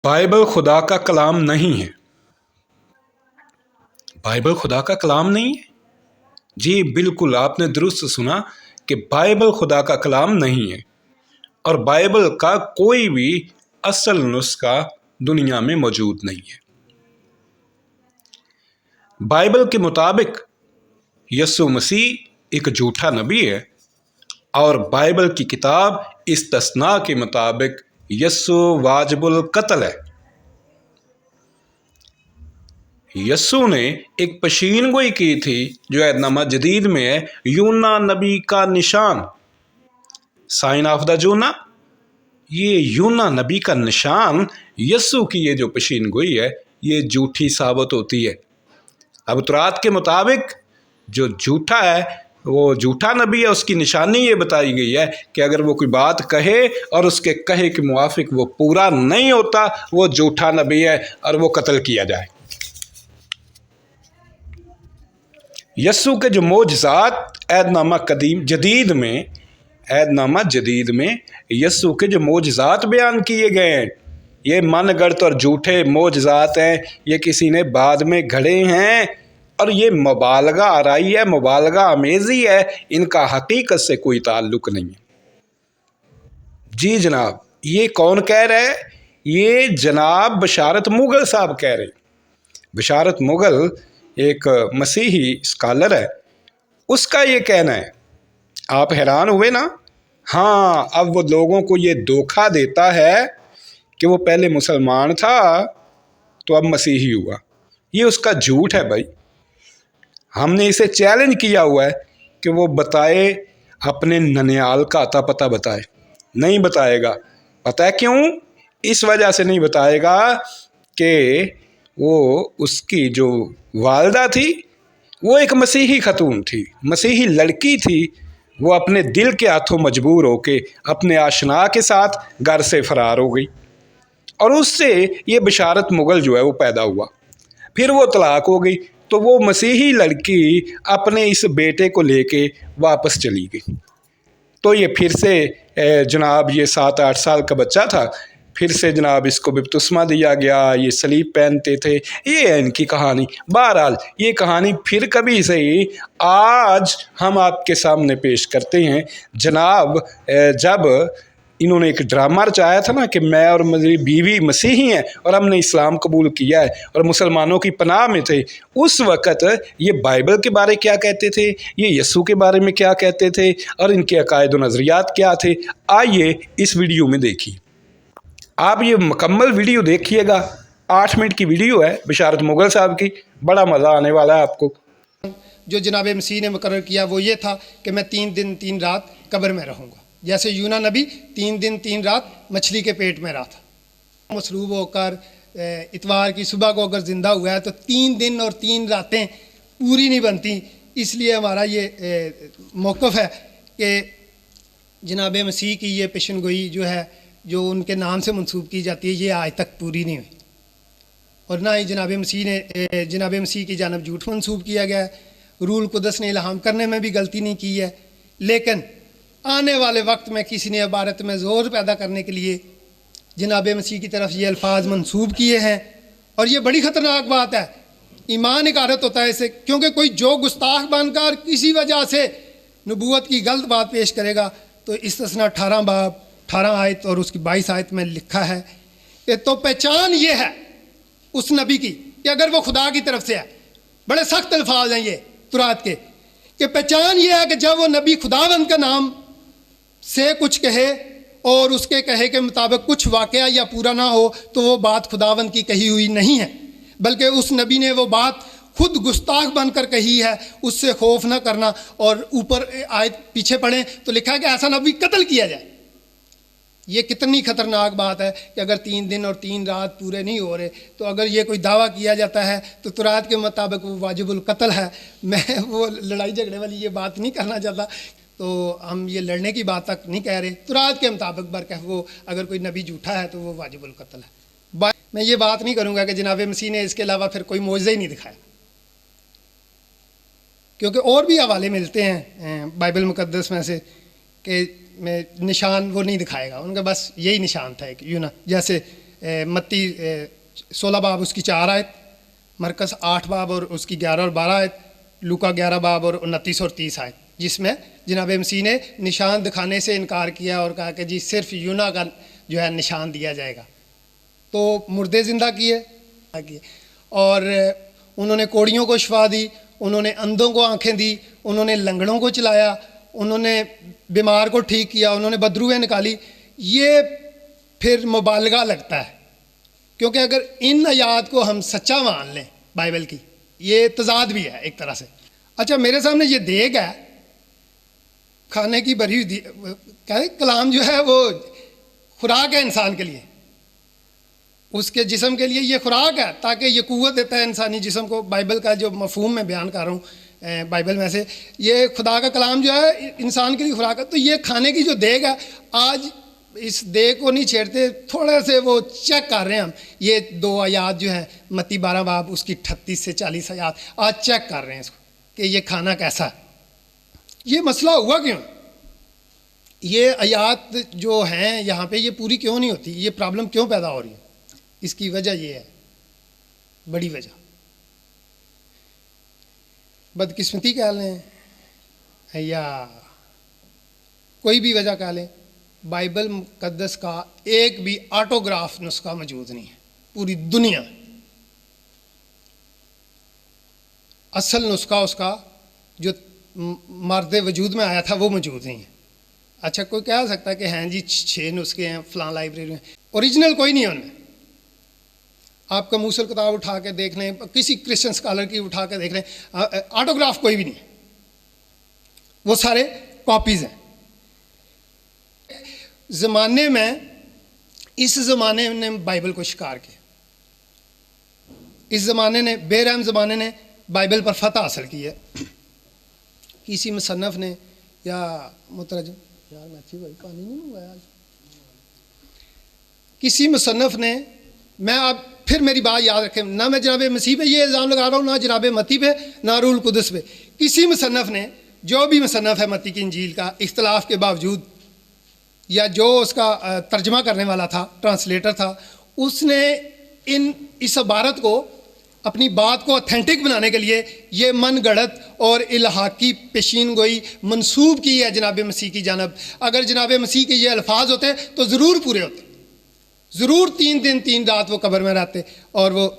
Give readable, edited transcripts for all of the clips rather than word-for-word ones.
Bible खुदा का कलाम नहीं है। बाइबल खुदा का कलाम नहीं है? जी बिल्कुल, आपने दुरुस्त सुना कि बाइबल खुदा का कलाम नहीं है और बाइबल का कोई भी असल नुस्खा दुनिया में मौजूद नहीं है। बाइबल के मुताबिक यीशु मसीह एक झूठा नबी है और बाइबल की किताब इस्तस्ना के मुताबिक यीशु वाजिबुल कत्ल है। यीशु ने एक पेशीन गोई की थी जो अहदनामा जदीद में है, यूना नबी का निशान, साइन ऑफ द जूना। ये यूना नबी का निशान यीशु की ये जो पेशीन गोई है ये झूठी साबित होती है। अब तुरात के मुताबिक जो झूठा है वो झूठा नबी है, उसकी निशानी ये बताई गई है कि अगर वो कोई बात कहे और उसके कहे के मुआफिक वो पूरा नहीं होता वो झूठा नबी है और वो कत्ल किया जाए। यस्सु के जो मोजज़ात अहदनामा जदीद में यस्सु के जो मोजज़ात बयान किए गए हैं ये मनगढ़ंत और झूठे मोजज़ात हैं, ये किसी ने बाद में घड़े हैं और ये मुबालगा आराई है, मुबालगा आमेज़ी है, इनका हकीकत से कोई ताल्लुक़ नहीं है। जी जनाब, ये कौन कह रहा है? ये जनाब बशारत मुग़ल साहब कह रहे हैं। बशारत मुग़ल एक मसीही स्कॉलर है, उसका ये कहना है। आप हैरान हुए ना? हाँ, अब वो लोगों को ये धोखा देता है कि वो पहले मुसलमान था तो अब मसीही हुआ। ये उसका झूठ है भाई। हमने इसे चैलेंज किया हुआ है कि वो बताए, अपने ननियाल का अता पता बताए। नहीं बताएगा। पता है क्यों? इस वजह से नहीं बताएगा कि वो उसकी जो वालदा थी वो एक मसीही खतून थी, मसीही लड़की थी। वो अपने दिल के हाथों मजबूर होके अपने आशना के साथ घर से फरार हो गई और उससे ये बशारत मुग़ल जो है वो पैदा हुआ। फिर वो तलाक हो गई तो वो मसीही लड़की अपने इस बेटे को लेके वापस चली गई। तो ये फिर से जनाब ये 7-8 साल का बच्चा था, फिर से जनाब इसको बपतिस्मा दिया गया, ये सलीब पहनते थे। ये है इनकी कहानी। बहरहाल ये कहानी फिर कभी सही आज हम आपके सामने पेश करते हैं। जनाब जब इन्होंने एक ड्रामा रचाया था ना कि मैं और मेरी बीवी मसीही हैं और हमने इस्लाम कबूल किया है और मुसलमानों की पनाह में थे, उस वक़्त ये बाइबल के बारे क्या कहते थे, ये यीशु के बारे में क्या कहते थे और इनके अकायद व नज़रियात क्या थे। आइए इस वीडियो में देखिए। आप ये मुकम्मल वीडियो देखिएगा, 8 मिनट की वीडियो है बशारत मुग़ल साहब की, बड़ा मज़ा आने वाला है आपको। जो जनाब मसीह ने मुकर्रर किया वो ये था कि मैं 3 दिन 3 रात कब्र में रहूँगा, जैसे यूना नबी 3 दिन 3 रात मछली के पेट में रहा था। मसरूब होकर इतवार की सुबह को अगर ज़िंदा हुआ है तो 3 दिन और 3 रातें पूरी नहीं बनती। इसलिए हमारा ये मौक़िफ़ है कि जनाब मसीह की ये पेशन गोई जो है, जो उनके नाम से मंसूब की जाती है, ये आज तक पूरी नहीं हुई और ना ही जनाब मसीह की जानब झूठ मंसूब किया गया है। रूल कुदस ने इल्हाम करने में भी गलती नहीं की है, लेकिन आने वाले वक्त में किसी ने इबारत में ज़ोर पैदा करने के लिए जनाब मसीह की तरफ ये अल्फाज मंसूब किए हैं और ये बड़ी ख़तरनाक बात है। ईमान इकारत होता है इसे, क्योंकि कोई जो गुस्ताख बनकर किसी वजह से नबूवत की गलत बात पेश करेगा तो इस्तस्ना 18 बाब 18 आयत और उसकी 22 आयत में लिखा है कि तो पहचान ये है उस नबी की कि अगर वो खुदा की तरफ से है। बड़े सख्त अल्फाज हैं ये तुरात के, कि पहचान ये है कि जब वो नबी खुदावंद का नाम से कुछ कहे और उसके कहे के मुताबिक कुछ वाक़या या पूरा ना हो तो वो बात खुदावंद की कही हुई नहीं है, बल्कि उस नबी ने वो बात खुद गुस्ताख बनकर कही है। उससे खौफ ना करना। और ऊपर आयत पीछे पढ़ें तो लिखा है कि ऐसा नबी कत्ल किया जाए। ये कितनी ख़तरनाक बात है कि अगर 3 दिन और 3 रात पूरे नहीं हो रहे तो अगर ये कोई दावा किया जाता है तो तुरात के मुताबिक वो वाजिबुल कत्ल है। मैं वो लड़ाई झगड़े वाली ये बात नहीं करना चाहता, तो हम ये लड़ने की बात तक नहीं कह रहे। तुरात के मुताबिक बरकह वो अगर कोई नबी झूठा है तो वो वाजिबुल कत्ल है। मैं ये बात नहीं करूँगा कि जनाब मसीह ने इसके अलावा फिर कोई मोज़ा ही नहीं दिखाया, क्योंकि और भी हवाले मिलते हैं बाइबल मुक़द्दस में से कि में निशान वो नहीं दिखाएगा, उनका बस यही निशान था एक यूना। जैसे متی 16 باب اس کی 4 آیت، مرکز 8 باب اور اس کی 11 اور 12 آیت، لوکا 11 باب اور 29 اور 30 آیت، جس میں جناب مسیح نے نشان دکھانے سے انکار کیا اور کہا کہ جی صرف یونا کا جو ہے نشان دیا جائے گا۔ تو مردے زندہ کیے اور انہوں نے کوڑیوں کو شفا دی، انہوں نے اندھوں کو آنکھیں دی، انہوں نے لنگڑوں کو چلایا، انہوں نے بیمار کو ٹھیک کیا، انہوں نے بدروہیں نکالی۔ یہ پھر مبالغہ لگتا ہے، کیونکہ اگر ان آیات کو ہم سچا مان لیں بائبل کی، یہ تضاد بھی ہے ایک طرح سے۔ اچھا میرے سامنے یہ دیگ ہے، کھانے کی بھری ہوئی کلام جو ہے وہ خوراک ہے انسان کے لیے، اس کے جسم کے لیے یہ خوراک ہے، تاکہ یہ قوت دیتا ہے انسانی جسم کو۔ بائبل کا جو مفہوم میں بیان کر رہا ہوں بائبل میں سے، یہ خدا کا کلام جو ہے انسان کے لیے خوراک ہے۔ تو یہ کھانے کی جو دیگ ہے، آج اس دیگ کو نہیں چھیڑتے، تھوڑے سے وہ چیک کر رہے ہیں ہم، یہ 2 آیات جو ہیں متی 12 باب اس کی 38 سے 40 آیات، آج چیک کر رہے ہیں اس کو کہ یہ کھانا کیسا ہے، یہ مسئلہ ہوا کیوں، یہ آیات جو ہیں یہاں پہ یہ پوری کیوں نہیں ہوتی، یہ پرابلم کیوں پیدا ہو رہی ہے۔ اس کی وجہ یہ ہے، بڑی وجہ بدقسمتی کہہ لیں یا کوئی بھی وجہ کہہ لیں، بائبل مقدس کا ایک بھی آٹوگراف نسخہ موجود نہیں ہے پوری دنیا۔ اصل نسخہ اس کا جو مرد وجود میں آیا تھا وہ موجود نہیں ہے۔ اچھا کوئی کہہ سکتا ہے کہ ہاں جی 6 نسخے ہیں فلاں لائبریری میں، اوریجنل کوئی نہیں ہے ان میں۔ آپ کا موسل کتاب اٹھا کے دیکھ لیں، کسی کرسچن اسکالر کی اٹھا کے دیکھ لیں، آٹوگراف کوئی بھی نہیں ہے، وہ سارے کاپیز ہیں۔ زمانے میں، اس زمانے نے بائبل کو شکار کیا، اس زمانے نے، بے رحم زمانے نے بائبل پر فتح حاصل کی ہے۔ کسی مصنف نے یا مترجم، یار میں اچھی بھائی پانی نہیں منگوایا، کسی مصنف نے، میں اب پھر میری بات یاد رکھیں، نہ میں جناب مسیح پہ یہ الزام لگا رہا ہوں، نہ جناب متی پہ، نہ روح القدس پہ، کسی مصنف نے، جو بھی مصنف ہے متی کی انجیل کا، اختلاف کے باوجود، یا جو اس کا ترجمہ کرنے والا تھا، ٹرانسلیٹر تھا، اس نے اس عبارت کو اپنی بات کو اتھینٹک بنانے کے لیے یہ من گڑت اور الہاقی پیشین گوئی منسوب کی ہے جناب مسیح کی جانب۔ اگر جناب مسیح کے یہ الفاظ ہوتے تو ضرور پورے ہوتے، ضرور 3 دن 3 رات وہ قبر میں رہتے، اور وہ،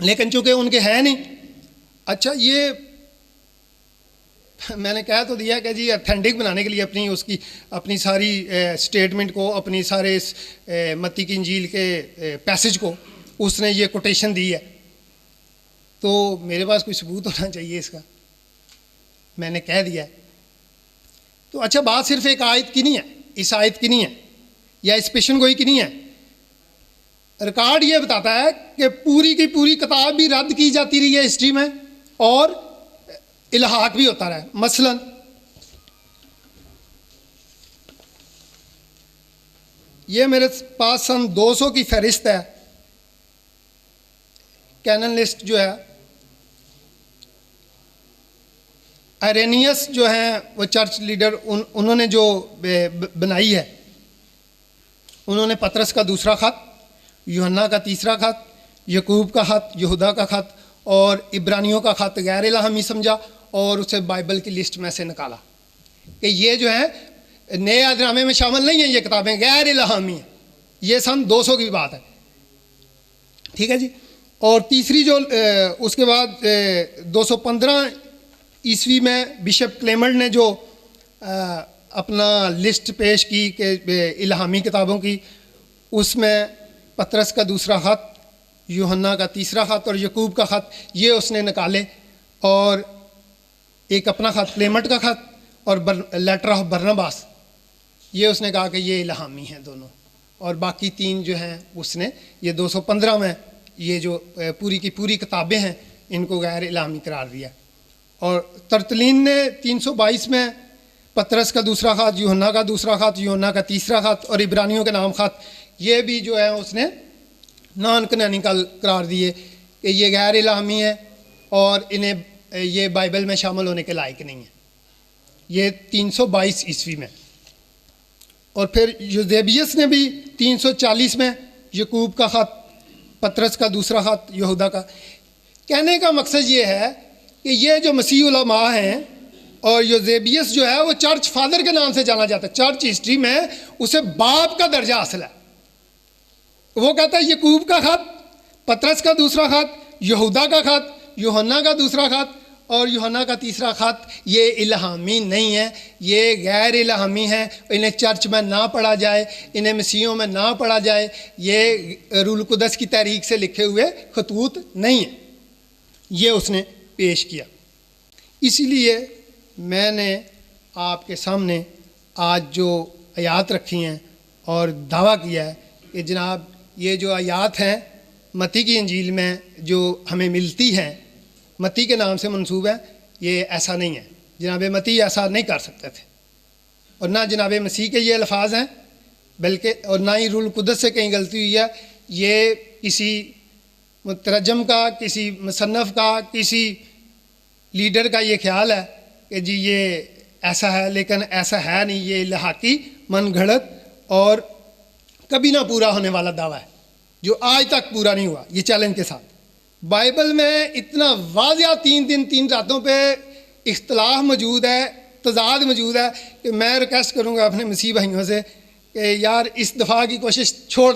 لیکن چونکہ ان کے ہیں نہیں۔ اچھا یہ میں نے کہہ تو دیا کہ جی اتھینٹک بنانے کے لیے اپنی ساری سٹیٹمنٹ کو، اپنی سارے اس متی کی انجیل کے پیسج کو اس نے یہ کوٹیشن دی ہے، تو میرے پاس کوئی ثبوت ہونا چاہیے اس کا، میں نے کہہ دیا ہے۔ تو اچھا بات صرف ایک آیت کی نہیں ہے، اس آیت کی نہیں ہے یا اس پیشن گوئی کی نہیں ہے، ریکارڈ یہ بتاتا ہے کہ پوری کی پوری کتاب بھی رد کی جاتی رہی ہے ہسٹری میں، اور الحاق بھی ہوتا رہا ہے۔ مثلا یہ میرے پاس سن 200 کی فہرست ہے، کینن لسٹ جو ہے، آئرینیس جو ہیں وہ چرچ لیڈر، انہوں نے جو بنائی ہے، انہوں نے پطرس کا دوسرا خط، یوحنا کا تیسرا خط، یعقوب کا خط، یہودا کا خط اور عبرانیوں کا خط غیر الہامی سمجھا، اور اسے بائبل کی لسٹ میں سے نکالا کہ یہ جو ہے نئے عہد نامے میں شامل نہیں ہیں، یہ کتابیں غیر الہامی ہیں۔ یہ سن 200 کی بات ہے، ٹھیک ہے جی۔ اور تیسری جو اس کے بعد 215 عیسوی میں بشپ کلیمنٹ نے جو اپنا لسٹ پیش کی کہ الہامی کتابوں کی، اس میں پطرس کا دوسرا خط، یوحنا کا تیسرا خط اور یعقوب کا خط یہ اس نے نکالے، اور ایک اپنا خط کلیمنٹ کا خط اور لیٹر آف برناباس، یہ اس نے کہا کہ یہ الہامی ہیں دونوں، اور باقی 3 جو ہیں اس نے یہ 215 میں یہ جو پوری کی پوری کتابیں ہیں ان کو غیر الہامی قرار دیا۔ اور ترتلین نے 322 میں پطرس کا دوسرا خط، یوحنا کا دوسرا خط، یوحنا کا تیسرا خط اور عبرانیوں کے نام خط یہ بھی جو ہے اس نے نان کنینیکل قرار دیے کہ یہ غیر الہامی ہے اور انہیں یہ بائبل میں شامل ہونے کے لائق نہیں ہے۔ یہ 322 عیسوی میں۔ اور پھر یوزیبیس نے بھی 340 میں यकूब का ख़त, पतरस का दूसरा ख़त, यहूदा का। कहने का मकसद ये है कि ये जो मसीह उलमा हैं और यूसेबियस जो है वो चर्च फादर के नाम से जाना जाता है, चर्च हिस्ट्री में उसे बाप का दर्जा हासिल है। वो कहता है यकूब का ख़त, पतरस का दूसरा ख़त, यहूदा का ख़त, यूहन्ना का दूसरा ख़त और यूहन्ना का तीसरा ख़त, ये इल्हामी नहीं है, ये गैर इल्हामी है। इन्हें चर्च में ना पढ़ा जाए, इन्हें मसीहों में ना पढ़ा जाए, ये रूल कुदस की तहरीक से लिखे हुए खतूत नहीं है। ये उसने पेश किया। इसीलिए मैंने आपके सामने आज जो आयात रखी हैं और दावा किया है कि जनाब ये जो आयात हैं मत्ती की इंजील में जो हमें मिलती हैं, मत्ती के नाम से मंसूब है, ये ऐसा नहीं है। जनाब मत्ती ऐसा नहीं कर सकते थे और ना जनाब मसीह के ये अल्फाज हैं, बल्कि और ना ही रूल कुदस से कहीं गलती हुई है। ये किसी मुतरजम का, किसी मुसन्नफ़ का, किसी लीडर का ये ख्याल है कि जी ये ऐसा है, लेकिन ऐसा है नहीं। ये इल्हाकी, मन घड़त और कभी ना पूरा होने वाला दावा है जो आज तक पूरा नहीं हुआ। ये चैलेंज के साथ बाइबल में इतना वाज़िया 3 दिन 3 रातों पे इख्तलाफ मौजूद है, तज़ाद मौजूद है कि मैं रिक्वेस्ट करूँगा अपने मसीह भाइयों से कि यार इस दफ़ा की कोशिश छोड़